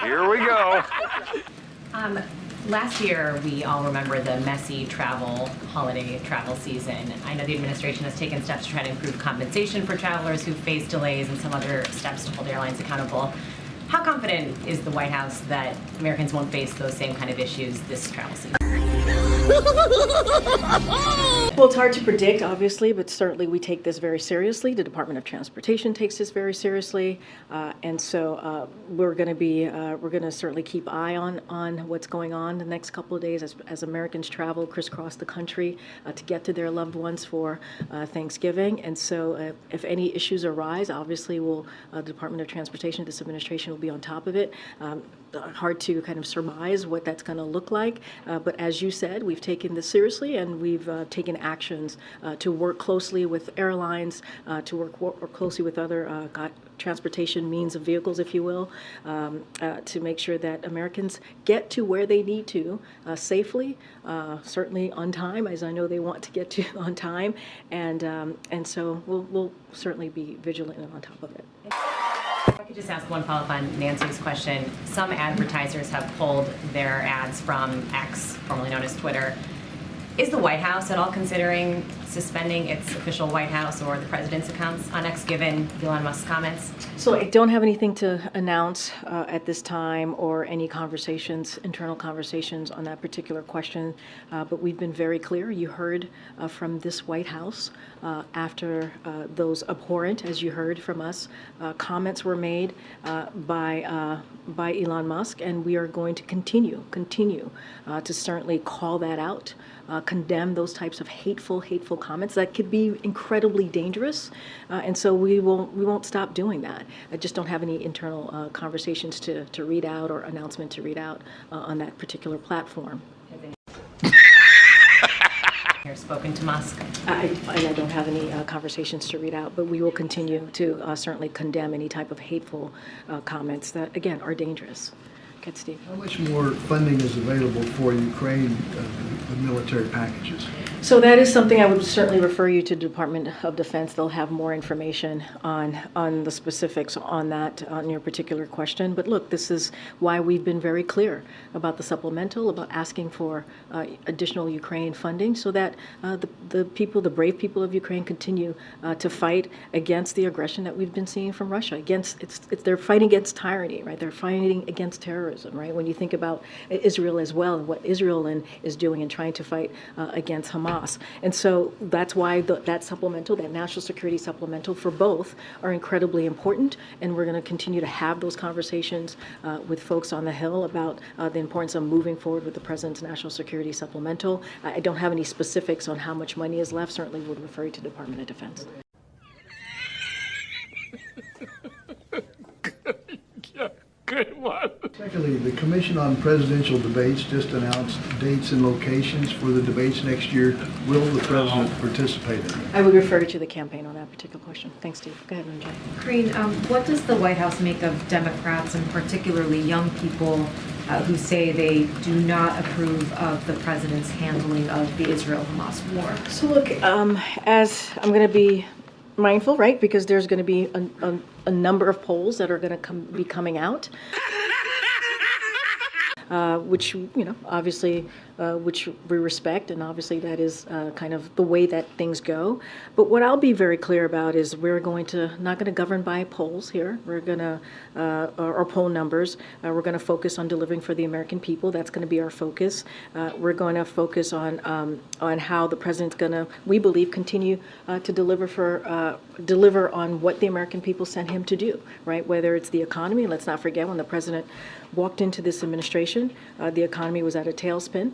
Here we go. Last year, we all remember the messy holiday travel season. I know the administration has taken steps to try to improve compensation for travelers who face delays and some other steps to hold airlines accountable. How confident is the White House that Americans won't face those same kind of issues this travel season? Well, it's hard to predict, obviously, but certainly we take this very seriously. The Department of Transportation takes this very seriously, and so we're going to certainly keep eye on what's going on the next couple of days as Americans travel crisscross the country to get to their loved ones for Thanksgiving. And so, if any issues arise, obviously, the Department of Transportation, this administration will be on top of it. Hard to kind of surmise what that's going to look like, but as you said, we've taken this seriously, and we've taken actions to work closely with airlines, to work closely with other transportation means of vehicles, if you will, to make sure that Americans get to where they need to safely, certainly on time, as I know they want to get to on time, and so we'll certainly be vigilant and on top of it. If I could just ask one follow-up on Nancy's question. Some advertisers have pulled their ads from X, formerly known as Twitter. Is the White House at all considering suspending its official White House or the president's accounts on X, given Elon Musk's comments? So I don't have anything to announce at this time, or any internal conversations on that particular question, but we've been very clear. You heard from this White House after those abhorrent, as you heard from us, comments were made by Elon Musk, and we are going to continue to certainly call that out, condemn those types of hateful comments that could be incredibly dangerous, and so we won't stop doing that. I just don't have any internal conversations to read out or announcement to read out on that particular platform. You've spoken to Musk? I don't have any conversations to read out, but we will continue to certainly condemn any type of hateful comments that, again, are dangerous. Okay, Steve. How much more funding is available for Ukraine, the military packages? So that is something I would certainly refer you to Department of Defense. They'll have more information on the specifics on that, on your particular question. But look, this is why we've been very clear about the supplemental, about asking for additional Ukraine funding, so that the brave people of Ukraine continue to fight against the aggression that we've been seeing from Russia. They're fighting against tyranny, right? They're fighting against terrorism, right? When you think about Israel as well, and what Israel is doing and trying to fight against Hamas. And so that's why that supplemental, that national security supplemental for both, are incredibly important. And we're going to continue to have those conversations with folks on the Hill about the importance of moving forward with the President's national security supplemental. I don't have any specifics on how much money is left. Certainly would refer you to the Department of Defense. Good one. Secondly, the Commission on Presidential Debates just announced dates and locations for the debates next year. Will the President participate in it? I would refer you to the campaign on that particular question. Thanks, Steve. Go ahead, Ranjay. Karine, what does the White House make of Democrats, and particularly young people, who say they do not approve of the president's handling of the Israel-Hamas war? So look, as I'm going to be mindful, right, because there's going to be a number of polls that are going to be coming out, which, obviously, which we respect, and obviously that is kind of the way that things go. But what I'll be very clear about is we're not going to govern by polls here. We're going to, or poll numbers. We're going to focus on delivering for the American people. That's going to be our focus. We're going to focus on how the president's going to, we believe, continue to deliver on what the American people sent him to do, right? Whether it's the economy. Let's not forget, when the president walked into this administration, the economy was at a tailspin.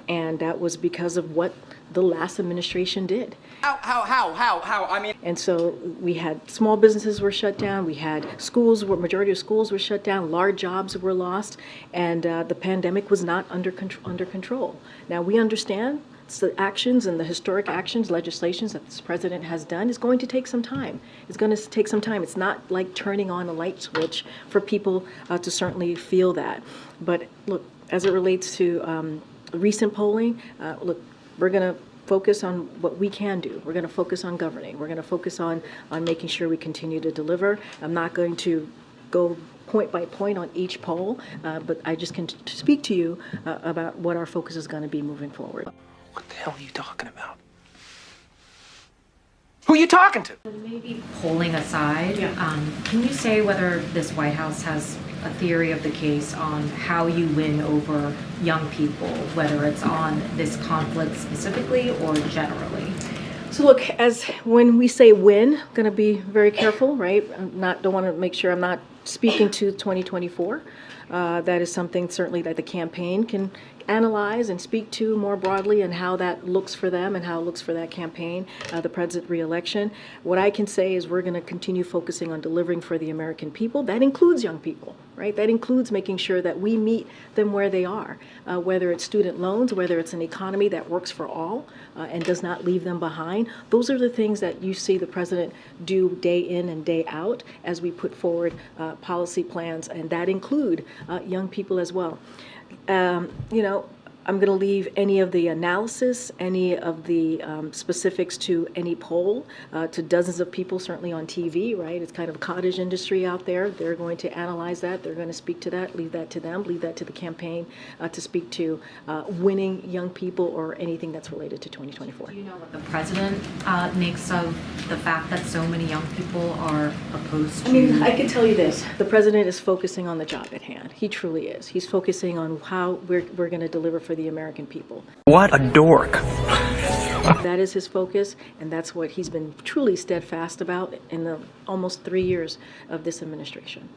And that was because of what the last administration did. How? I mean. And so we had small businesses were shut down. We had schools, majority of schools were shut down. Large jobs were lost, and the pandemic was not under control. Now we understand the actions and the historic actions, legislations that this president has done is going to take some time. It's going to take some time. It's not like turning on a light switch for people to certainly feel that. But look, as it relates to recent polling, look, we're going to focus on what we can do. We're going to focus on governing. We're going to focus on making sure we continue to deliver. I'm not going to go point by point on each poll, but I just can speak to you about what our focus is going to be moving forward. What the hell are you talking about? Who are you talking to? Maybe polling aside, can you say whether this White House has a theory of the case on how you win over young people, whether it's on this conflict specifically or generally? So look, as when we say win, I'm going to be very careful, right? Don't want to make sure I'm not speaking to 2024. That is something certainly that the campaign can analyze and speak to more broadly, and how that looks for them and how it looks for that campaign, the president reelection. What I can say is we're going to continue focusing on delivering for the American people. That includes young people, right? That includes making sure that we meet them where they are, whether it's student loans, whether it's an economy that works for all and does not leave them behind. Those are the things that you see the president do day in and day out as we put forward policy plans, and that include young people as well. I'm going to leave any of the analysis, any of the specifics to any poll, to dozens of people, certainly on TV, right? It's kind of a cottage industry out there. They're going to analyze that. They're going to speak to that, leave that to them, leave that to the campaign to speak to winning young people or anything that's related to 2024. Do you know what the president makes of the fact that so many young people are opposed to? I mean, I can tell you this. The president is focusing on the job at hand. He truly is. He's focusing on how we're going to deliver for the American people. What a dork. That is his focus, and that's what he's been truly steadfast about in the almost 3 years of this administration.